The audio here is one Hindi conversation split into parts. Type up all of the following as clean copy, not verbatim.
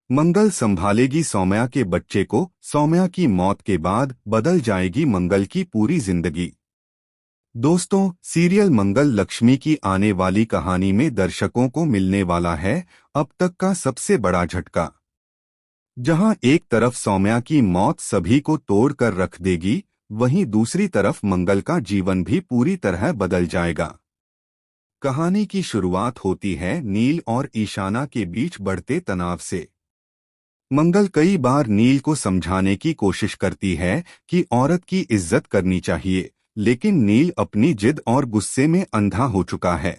मंगल संभालेगी सौम्या के बच्चे को। सौम्या की मौत के बाद बदल जाएगी मंगल की पूरी जिंदगी। दोस्तों, सीरियल मंगल लक्ष्मी की आने वाली कहानी में दर्शकों को मिलने वाला है अब तक का सबसे बड़ा झटका। जहां एक तरफ सौम्या की मौत सभी को तोड़ कर रख देगी, वहीं दूसरी तरफ मंगल का जीवन भी पूरी तरह बदल जाएगा। कहानी की शुरुआत होती है नील और ईशाना के बीच बढ़ते तनाव से। मंगल कई बार नील को समझाने की कोशिश करती है कि औरत की इज्जत करनी चाहिए, लेकिन नील अपनी जिद और गुस्से में अंधा हो चुका है।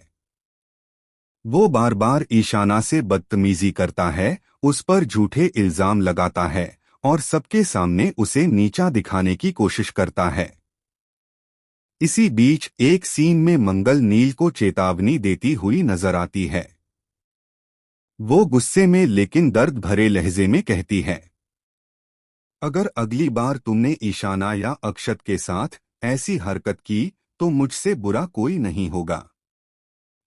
वो बार बार ईशाना से बदतमीजी करता है, उस पर झूठे इल्जाम लगाता है और सबके सामने उसे नीचा दिखाने की कोशिश करता है। इसी बीच एक सीन में मंगल नील को चेतावनी देती हुई नजर आती है। वो गुस्से में लेकिन दर्द भरे लहजे में कहती है, अगर अगली बार तुमने ईशाना या अक्षत के साथ ऐसी हरकत की तो मुझसे बुरा कोई नहीं होगा।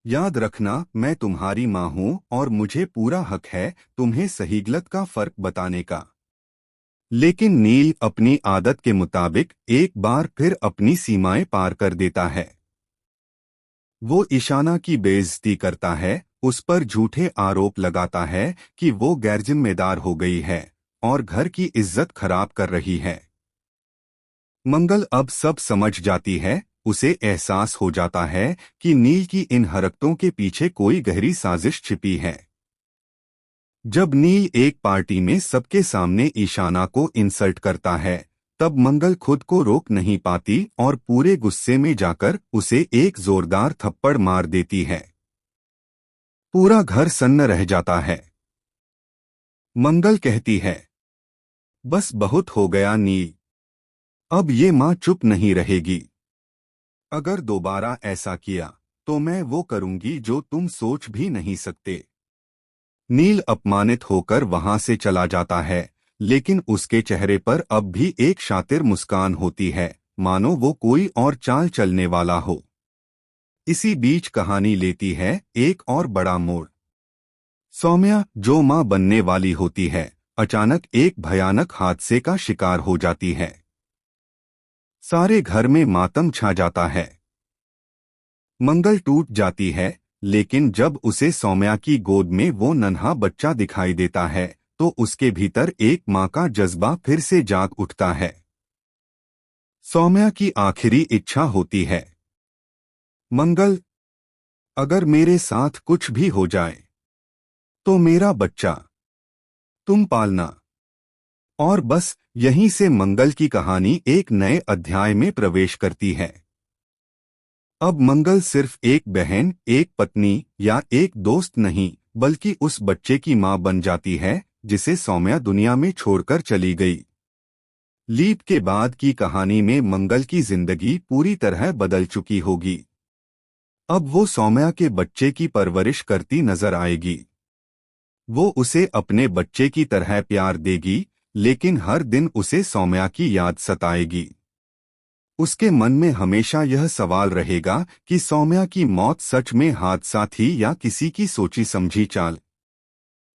याद रखना, मैं तुम्हारी माँ हूँ और मुझे पूरा हक है तुम्हें सही गलत का फर्क बताने का। लेकिन नील अपनी आदत के मुताबिक एक बार फिर अपनी सीमाएं पार कर देता है। वो ईशाना की बेइज्जती करता है, उस पर झूठे आरोप लगाता है कि वो गैरजिम्मेदार हो गई है और घर की इज्जत खराब कर रही है। मंगल अब सब समझ जाती है। उसे एहसास हो जाता है कि नील की इन हरकतों के पीछे कोई गहरी साजिश छिपी है। जब नील एक पार्टी में सबके सामने ईशाना को इंसल्ट करता है, तब मंगल खुद को रोक नहीं पाती और पूरे गुस्से में जाकर उसे एक जोरदार थप्पड़ मार देती है। पूरा घर सन्न रह जाता है। मंगल कहती है, बस बहुत हो गया नील, अब ये माँ चुप नहीं रहेगी। अगर दोबारा ऐसा किया तो मैं वो करूंगी जो तुम सोच भी नहीं सकते। नील अपमानित होकर वहां से चला जाता है, लेकिन उसके चेहरे पर अब भी एक शातिर मुस्कान होती है, मानो वो कोई और चाल चलने वाला हो। इसी बीच कहानी लेती है एक और बड़ा मोड़। सौम्या, जो मां बनने वाली होती है, अचानक एक भयानक हादसे का शिकार हो जाती है। सारे घर में मातम छा जाता है। मंगल टूट जाती है, लेकिन जब उसे सौम्या की गोद में वो नन्हा बच्चा दिखाई देता है, तो उसके भीतर एक मां का जज्बा फिर से जाग उठता है। सौम्या की आखिरी इच्छा होती है, मंगल, अगर मेरे साथ कुछ भी हो जाए तो मेरा बच्चा तुम पालना। और बस यहीं से मंगल की कहानी एक नए अध्याय में प्रवेश करती है। अब मंगल सिर्फ एक बहन, एक पत्नी या एक दोस्त नहीं, बल्कि उस बच्चे की मां बन जाती है जिसे सौम्या दुनिया में छोड़कर चली गई। लीप के बाद की कहानी में मंगल की जिंदगी पूरी तरह बदल चुकी होगी। अब वो सौम्या के बच्चे की परवरिश करती नजर आएगी। वो उसे अपने बच्चे की तरह प्यार देगी, लेकिन हर दिन उसे सौम्या की याद सताएगी। उसके मन में हमेशा यह सवाल रहेगा कि सौम्या की मौत सच में हादसा थी या किसी की सोची समझी चाल।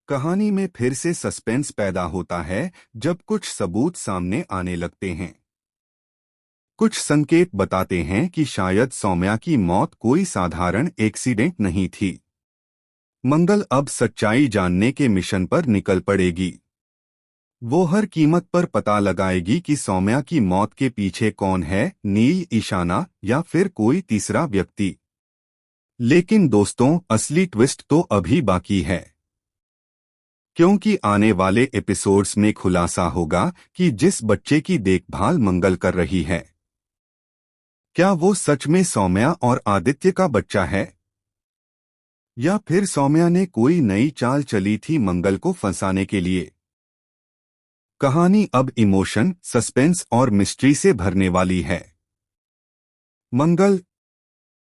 कहानी में फिर से सस्पेंस पैदा होता है जब कुछ सबूत सामने आने लगते हैं। कुछ संकेत बताते हैं कि शायद सौम्या की मौत कोई साधारण एक्सीडेंट नहीं थी। मंगल अब सच्चाई जानने के मिशन पर निकल पड़ेगी। वो हर कीमत पर पता लगाएगी कि सौम्या की मौत के पीछे कौन है, नील, ईशाना या फिर कोई तीसरा व्यक्ति। लेकिन दोस्तों, असली ट्विस्ट तो अभी बाकी है, क्योंकि आने वाले एपिसोड्स में खुलासा होगा कि जिस बच्चे की देखभाल मंगल कर रही है, क्या वो सच में सौम्या और आदित्य का बच्चा है, या फिर सौम्या ने कोई नई चाल चली थी मंगल को फंसाने के लिए। कहानी अब इमोशन, सस्पेंस और मिस्ट्री से भरने वाली है। मंगल,